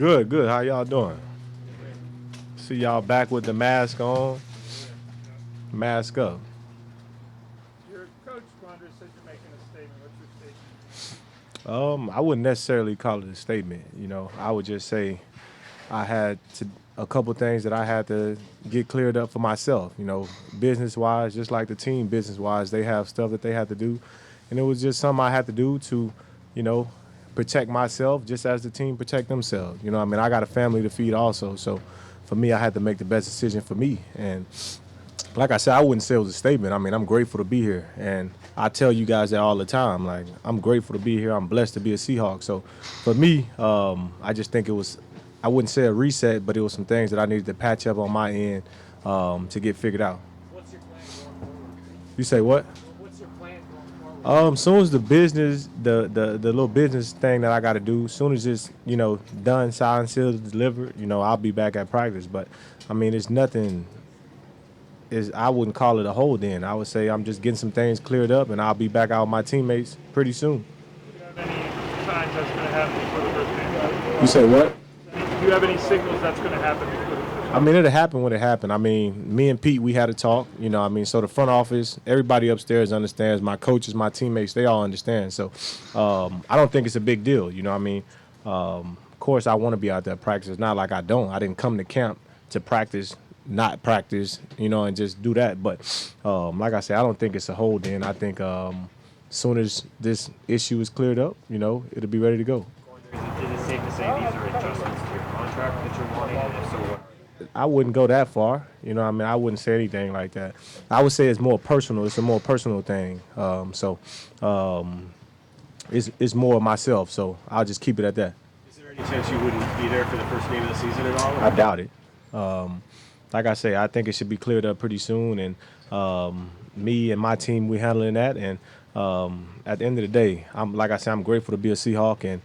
Good, good. How y'all doing? See y'all back with the mask on, mask up. Your coach, Quandre, said you're making a statement. What's your statement? I wouldn't necessarily call it a statement. I would just say I had to a couple things that I had to get cleared up for myself. Business wise, just like the team, business wise, they have stuff that they had to do, and it was just something I had to do to, you know, protect myself, just as the team protect themselves. I got a family to feed also, so for me, I had to make the best decision for me. And like I said, I wouldn't say it was a statement. I'm grateful to be here, and I tell you guys that all the time. Like, I'm grateful to be here. I'm blessed to be a Seahawk. So, for me, I just think it was. I wouldn't say a reset, but it was some things that I needed to patch up on my end to get figured out. What's your plan going forward? You say what? What's your plan going forward? Soon as the business, the little business thing that I got to do, soon as it's done, signed, sealed, delivered, I'll be back at practice. But it's nothing. Is I wouldn't call it a hold in. I would say I'm just getting some things cleared up, and I'll be back out with my teammates pretty soon. Do you have any signs that's going to happen before the first game? You say what? Do you have any signals that's going to happen before the first game? It'll happen when it happened. Me and Pete, we had a talk. So the front office, everybody upstairs understands. My coaches, my teammates, they all understand. So I don't think it's a big deal. Of course, I want to be out there practice. It's not like I don't. I didn't come to camp to practice, not practice, and just do that. But like I said, I don't think it's a hold in. I think as soon as this issue is cleared up, it'll be ready to go. Is it safe to say these are adjustments to your contract that you're wanting? And if so, what? I wouldn't go that far. I wouldn't say anything like that. I would say it's more personal. It's a more personal thing. It's more of myself. So I'll just keep it at that. Is there any chance you wouldn't be there for the first game of the season at all? I doubt it. Like I say, I think it should be cleared up pretty soon. And me and my team, we handling that. And at the end of the day, I'm grateful to be a Seahawk, and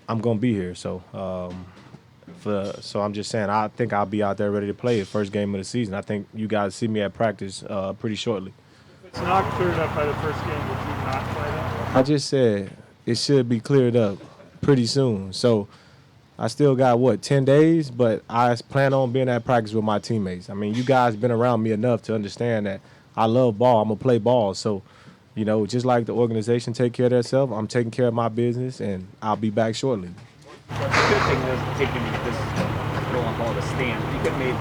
I'm gonna be here. So I'm just saying, I think I'll be out there ready to play the first game of the season. I think you guys see me at practice pretty shortly. If it's not cleared up by the first game, would you not play them? I just said it should be cleared up pretty soon. So I still got 10 days, but I plan on being at practice with my teammates. You guys been around me enough to understand that I love ball. I'm gonna play ball. So, just like the organization take care of themselves, I'm taking care of my business, and I'll be back shortly. The good thing is taking this, I don't want to call it a stand. You could have made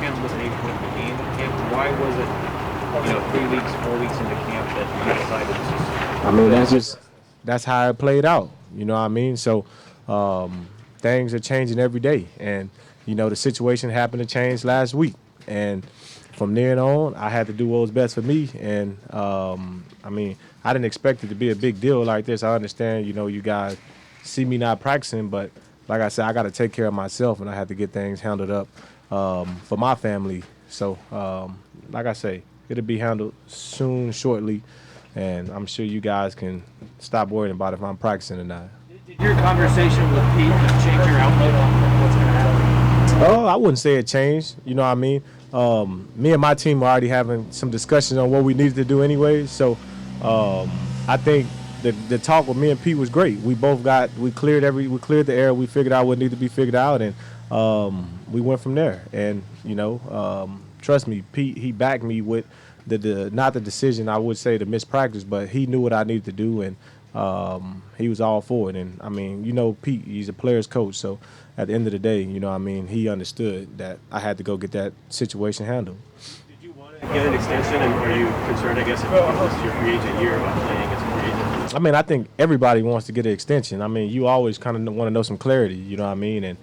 Cam was an 8-point the game at camp. Why was it, 3 weeks, 4 weeks into camp that you decided to just? That's how it played out. So things are changing every day, and the situation happened to change last week, and from then on, I had to do what was best for me. And I didn't expect it to be a big deal like this. I understand, you guys see me not practicing, but like I said, I got to take care of myself, and I had to get things handled up for my family. So, like I say, it'll be handled soon, shortly, and I'm sure you guys can stop worrying about if I'm practicing or not. Did your conversation with Pete change your outlook on what's going to happen? Oh, I wouldn't say it changed. Me and my team were already having some discussions on what we needed to do anyway. So I think the talk with me and Pete was great. We cleared the air. We figured out what needed to be figured out, and we went from there. And trust me, Pete, he backed me with the not the decision, I would say, to miss practice, but he knew what I needed to do, and he was all for it. And Pete, he's a player's coach, so at the end of the day, he understood that I had to go get that situation handled. Did you want to get an extension, and are you concerned, I guess, if this is your free agent year about playing as a free agent? I think everybody wants to get an extension. You always kind of want to know some clarity, And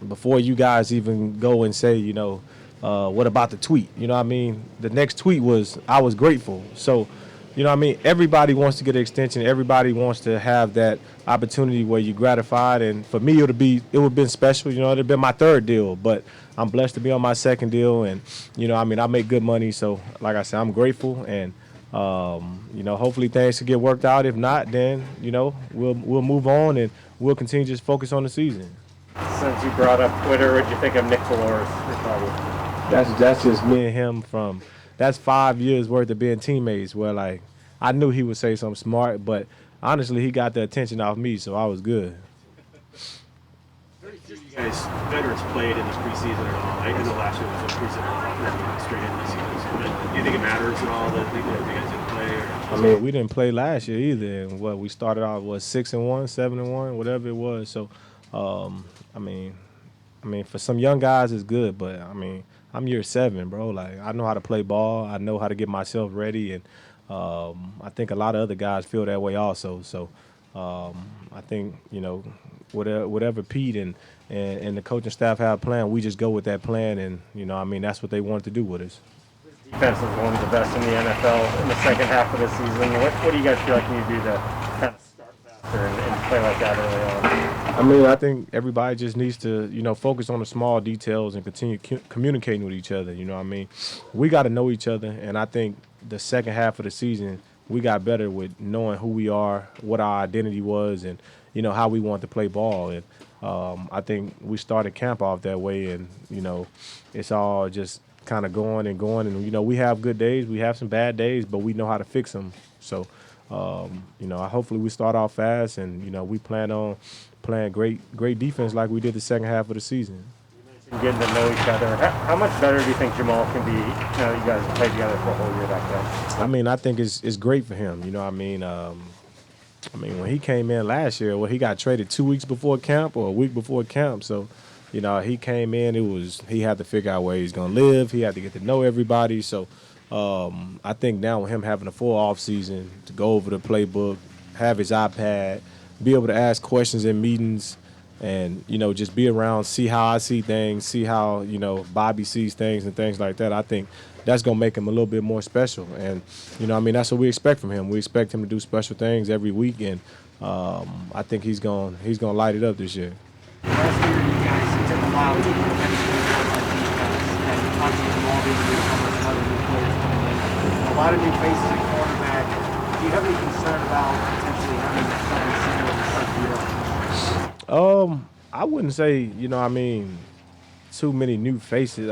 before you guys even go and say, what about the tweet? The next tweet was, I was grateful. So, everybody wants to get an extension. Everybody wants to have that opportunity where you're gratified. And for me, it would have been special. It would have been my third deal, but I'm blessed to be on my second deal. And, I make good money. So, like I said, I'm grateful. And, hopefully things can get worked out. If not, then, we'll move on, and we'll continue to just focus on the season. Since you brought up Twitter, what did you think of Nick Valor's rebuttal? That's just me and him that's 5 years worth of being teammates, where I knew he would say something smart, but honestly he got the attention off me, so I was good. Very few of you guys veterans played in this preseason at all. I know last year was a preseason straight into the season. So, do you think it matters at all that you guys didn't play? Or? I mean, we didn't play last year either. And we started out 6-1, 7-1, whatever it was. So, I mean, for some young guys, it's good. But I mean, I'm year 7, bro. Like, I know how to play ball. I know how to get myself ready, and I think a lot of other guys feel that way also. So, I think whatever Pete and the coaching staff have planned, we just go with that plan, and that's what they wanted to do with us. Defense is one of the best in the NFL in the second half of the season. What do you guys feel like you do to kind of start faster and play like that early on? I mean, I think everybody just needs to, focus on the small details and continue communicating with each other. We got to know each other, and I think the second half of the season we got better with knowing who we are, what our identity was, and how we want to play ball. And I think we started camp off that way, and it's all just kind of going and going. And we have good days, we have some bad days, but we know how to fix them. So hopefully we start off fast, and we plan on playing great defense like we did the second half of the season. Getting to know each other. How much better do you think Jamal can be now that you guys have played together for a whole year back then? I mean, I think it's great for him. When he came in last year, he got traded 2 weeks before camp or a week before camp. So, he came in, he had to figure out where he's going to live. He had to get to know everybody. So, I think now with him having a full off season to go over the playbook, have his iPad, be able to ask questions in meetings, and just be around, see how I see things, see how Bobby sees things and things like that. I think that's gonna make him a little bit more special, and that's what we expect from him. We expect him to do special things every week, and I think he's gonna light it up this year. Last year, you guys took a while to get the chemistry on defense, and you talked to Jamal being new, so much other new players coming in, a lot of new faces at quarterback. Do you have any concern about potentially having something similar to start the year? I wouldn't say, too many new faces.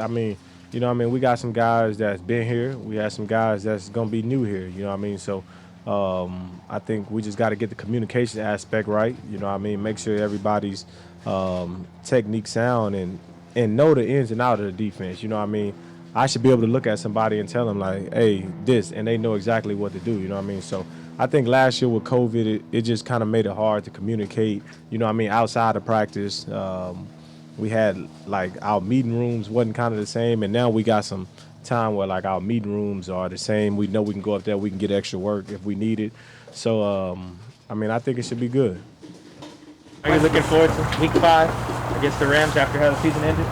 We got some guys that's been here. We have some guys that's gonna be new here. So, I think we just got to get the communication aspect right. Make sure everybody's technique sound and know the ins and outs of the defense. I should be able to look at somebody and tell them like, hey, this, and they know exactly what to do. So I think last year with COVID, it just kind of made it hard to communicate, outside of practice. We had, like, our meeting rooms wasn't kind of the same, and now we got some time where, like, our meeting rooms are the same. We know we can go up there, we can get extra work if we need it. So, I think it should be good. Are you looking forward to week 5 against the Rams after how the season ended?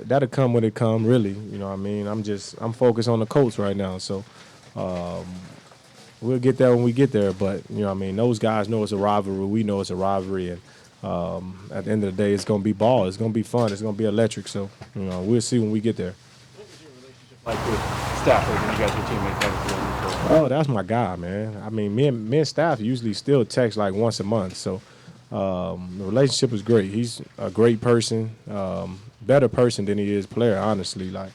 That'll come when it come, really. I'm focused on the Colts right now, so we'll get there when we get there. But those guys know it's a rivalry. We know it's a rivalry, and at the end of the day, it's gonna be ball. It's gonna be fun. It's gonna be electric. So we'll see when we get there. What was your relationship like with Stafford when you guys were teammates? Oh, that's my guy, man. Me and Staff usually still text like once a month. So the relationship is great. He's a great person, better person than he is player, honestly. Like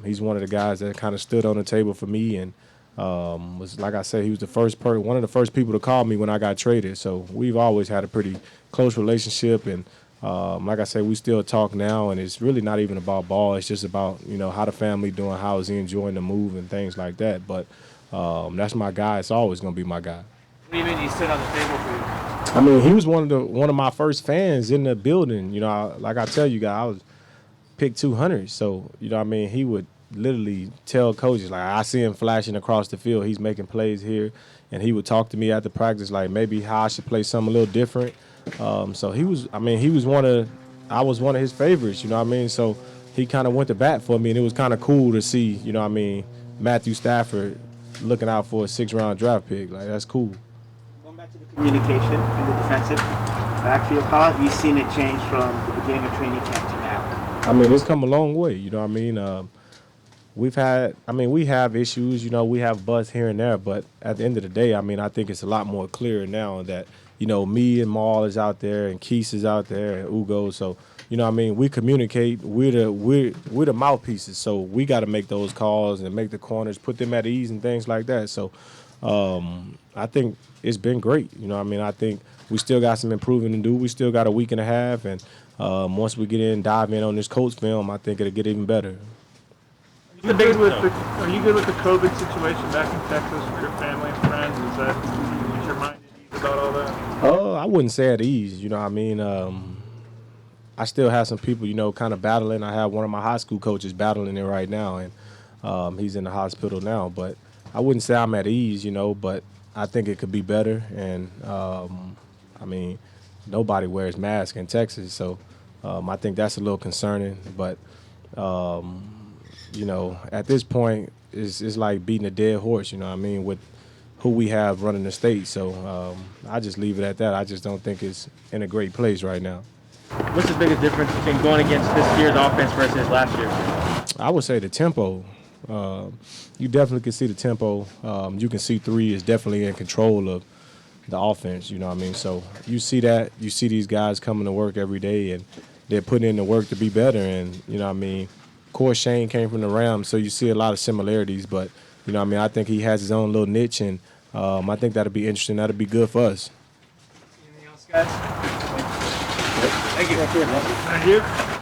he's one of the guys that kind of stood on the table for me, and was, like I said, he was one of the first people to call me when I got traded. So we've always had a pretty close relationship, and like I said, we still talk now, and it's really not even about ball. It's just about how the family doing, how is he enjoying the move and things like that. But that's my guy. It's always gonna be my guy. What do you mean he stood on the table for you? He was one of my first fans in the building. Like I tell you guys, I was picked 200. So he would literally tell coaches, like, I see him flashing across the field, he's making plays here, and he would talk to me after practice, like maybe how I should play something a little different. So I was one of his favorites, so he kind of went to bat for me, and it was kind of cool to see, Matthew Stafford looking out for a 6th-round draft pick. Like, that's cool. Going back to the communication in the defensive backfield, how have you seen it change from the beginning of training camp to now? It's come a long way, we have issues, we have buzz here and there, but at the end of the day, I think it's a lot more clear now that, me and Maul is out there and Keese is out there and Ugo. So, we communicate. We're the mouthpieces. So we got to make those calls and make the corners, put them at ease and things like that. So, I think it's been great. You know, I mean, I think we still got some improving to do. We still got a week and a half, and once we dive in on this Colts film, I think it'll get even better. Are you good with the COVID situation back in Texas for your family and friends? Is your mind at ease about all that? I wouldn't say at ease. You know, I mean, I still have some people, kind of battling. I have one of my high school coaches battling it right now, and he's in the hospital now. But I wouldn't say I'm at ease, but I think it could be better. And, I mean, nobody wears masks in Texas, so I think that's a little concerning. But, at this point, it's like beating a dead horse, with who we have running the state. So I just leave it at that. I just don't think it's in a great place right now. What's the biggest difference between going against this year's offense versus last year? I would say the tempo. You definitely can see the tempo. You can see 3 is definitely in control of the offense, So you see that. You see these guys coming to work every day, and they're putting in the work to be better. And, of course, Shane came from the Rams, so you see a lot of similarities. But, I think he has his own little niche, and I think that'll be interesting. That'll be good for us. Anything else, guys? Thank you. Thank you.